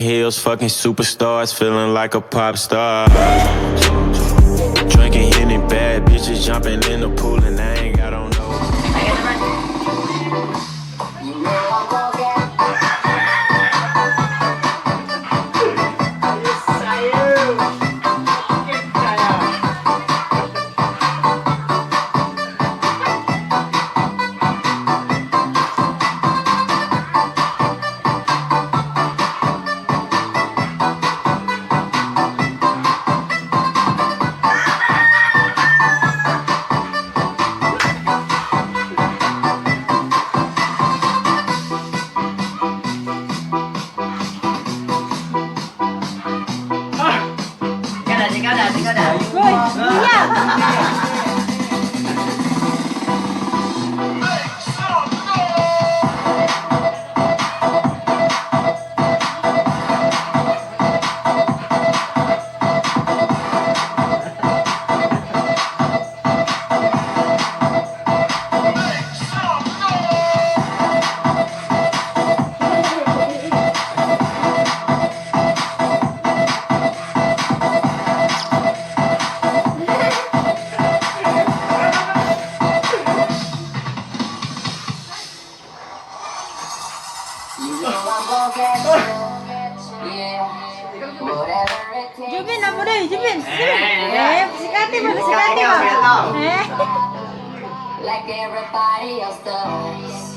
Heels, fucking superstars, feeling like a pop star. Drinking Henny, bad bitches jumping in the pool, and I ain't got on no. Jubin, apa deh? Jubin. Sikati ba? Sikati ba? Like everybody else does.